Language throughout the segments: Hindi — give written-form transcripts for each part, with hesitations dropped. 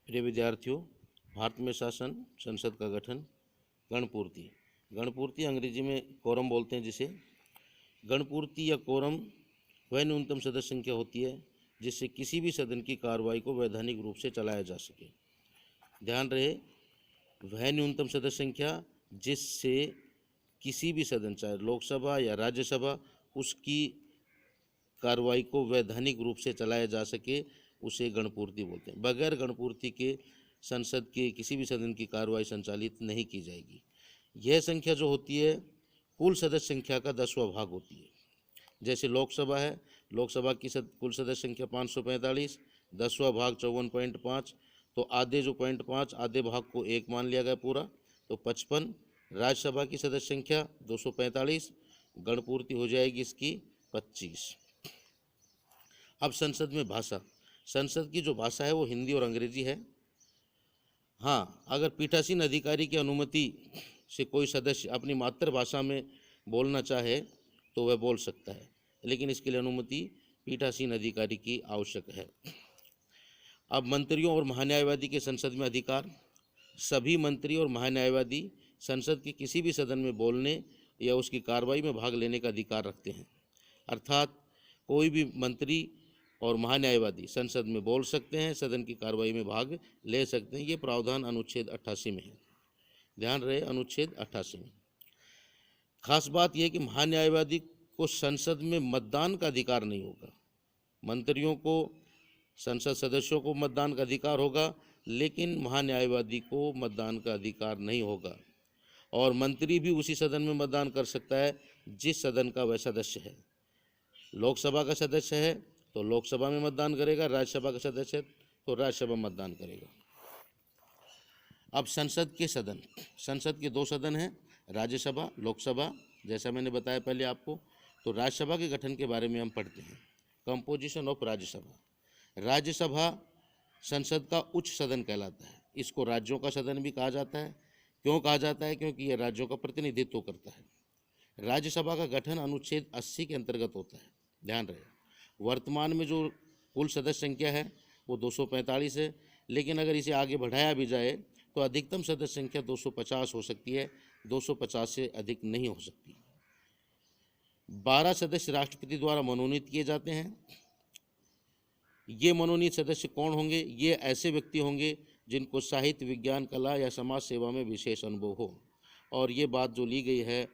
प्रिय विद्यार्थियों, भारत में शासन, संसद का गठन, गणपूर्ति। गणपूर्ति अंग्रेजी में कोरम बोलते हैं जिसे। गणपूर्ति या कोरम वह न्यूनतम सदस्य संख्या होती है जिससे किसी भी सदन की कार्रवाई को वैधानिक रूप से चलाया जा सके। ध्यान रहे, वह न्यूनतम सदस्य संख्या जिससे किसी भी सदन, चाहे लोकसभा या राज्यसभा, उसकी कार्रवाई को वैधानिक रूप से चलाया जा सके, उसे गणपूर्ति बोलते हैं। बगैर गणपूर्ति के संसद के किसी भी सदन की कार्रवाई संचालित नहीं की जाएगी। यह संख्या जो होती है कुल सदस्य संख्या का 10वां भाग होती है। जैसे लोकसभा है, लोकसभा की कुल सदस्य संख्या 545, 10वां भाग 54.5, तो आधे जो 0.5 आधे भाग को 1 मान लिया गया पूरा, तो 55। राज्यसभा की सदस्य संख्या 245, गणपूर्ति हो जाएगी इसकी 25। अब संसद में भाषा, संसद की जो भाषा है वो हिंदी और अंग्रेजी है। हाँ, अगर पीठासीन अधिकारी की अनुमति से कोई सदस्य अपनी मातृभाषा में बोलना चाहे तो वह बोल सकता है, लेकिन इसके लिए अनुमति पीठासीन अधिकारी की आवश्यक है। अब मंत्रियों और महान्यायवादी के संसद में अधिकार, सभी मंत्री और महान्यायवादी संसद के किसी भी सदन में बोलने या उसकी कार्रवाई में भाग लेने का अधिकार रखते हैं। अर्थात कोई भी मंत्री और महान्यायवादी संसद में बोल सकते हैं, सदन की कार्रवाई में भाग ले सकते हैं। ये प्रावधान अनुच्छेद 88 में है। ध्यान रहे, अनुच्छेद 88 में। खास बात यह है कि महान्यायवादी को संसद में मतदान का अधिकार नहीं होगा। मंत्रियों को, संसद सदस्यों को मतदान का अधिकार होगा, लेकिन महान्यायवादी को मतदान का अधिकार नहीं होगा। और मंत्री भी उसी सदन में मतदान कर सकता है जिस सदन का वह सदस्य है। लोकसभा का सदस्य है तो लोकसभा में मतदान करेगा, राज्यसभा का सदस्य है तो राज्यसभा में मतदान करेगा। अब संसद के सदन, संसद के 2 सदन हैं, राज्यसभा, लोकसभा। जैसा मैंने बताया पहले आपको, तो राज्यसभा के गठन के बारे में हम पढ़ते हैं। Composition of Rajya Sabha. राज्यसभा संसद का उच्च सदन कहलाता है। इसको राज्यों का सदन भी कहा जाता है। क्यों कहा जाता है? क्योंकि यह राज्यों का प्रतिनिधित्व करता है। राज्यसभा का गठन अनुच्छेद 80 के अंतर्गत होता है। ध्यान रहे, वर्तमान में जो कुल सदस्य संख्या है वो 245 है, लेकिन अगर इसे आगे बढ़ाया भी जाए तो अधिकतम सदस्य संख्या 250 हो सकती है, 250 से अधिक नहीं हो सकती। 12 सदस्य राष्ट्रपति द्वारा मनोनीत किए जाते हैं। ये मनोनीत सदस्य कौन होंगे? ये ऐसे व्यक्ति होंगे जिनको साहित्य, विज्ञान, कला या समाज सेवा में विशेष अनुभव हो। और ये बात जो ली गई है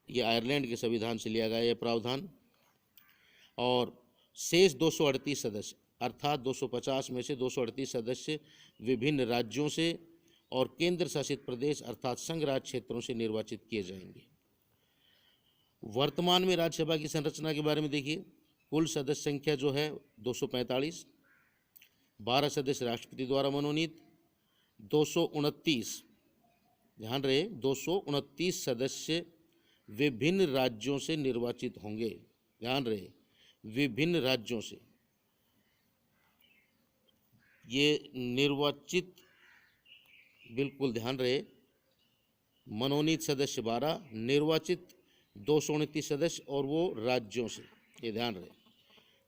ये आयरलैंड के संविधान से लिया गया है प्रावधान। और शेष 238 सदस्य, अर्थात 250 में से 238 सदस्य विभिन्न राज्यों से और केंद्र शासित प्रदेश अर्थात संघ राज्य क्षेत्रों से निर्वाचित किए जाएंगे। वर्तमान में राज्यसभा की संरचना के बारे में देखिए। कुल सदस्य संख्या जो है 245, 12 सदस्य राष्ट्रपति द्वारा मनोनीत, 229, ध्यान रहे, 229 सदस्य विभिन्न राज्यों से निर्वाचित होंगे। ध्यान रहे, विभिन्न राज्यों से। ये निर्वाचित, बिल्कुल ध्यान रहे, मनोनीत सदस्य 12, निर्वाचित 229 सदस्य और वो राज्यों से, ये ध्यान रहे।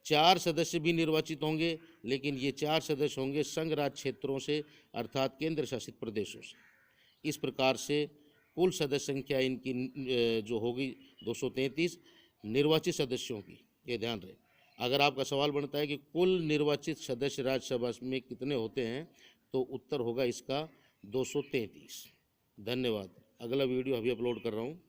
4 सदस्य भी निर्वाचित होंगे, लेकिन ये 4 सदस्य होंगे संघ राज्य क्षेत्रों से अर्थात केंद्र शासित प्रदेशों से। इस प्रकार से कुल सदस्य संख्या इनकी जो होगी 233 निर्वाचित सदस्यों की, ये ध्यान रहे। अगर आपका सवाल बनता है कि कुल निर्वाचित सदस्य राज्यसभा में कितने होते हैं, तो उत्तर होगा इसका 233। धन्यवाद। अगला वीडियो अभी अपलोड कर रहा हूँ।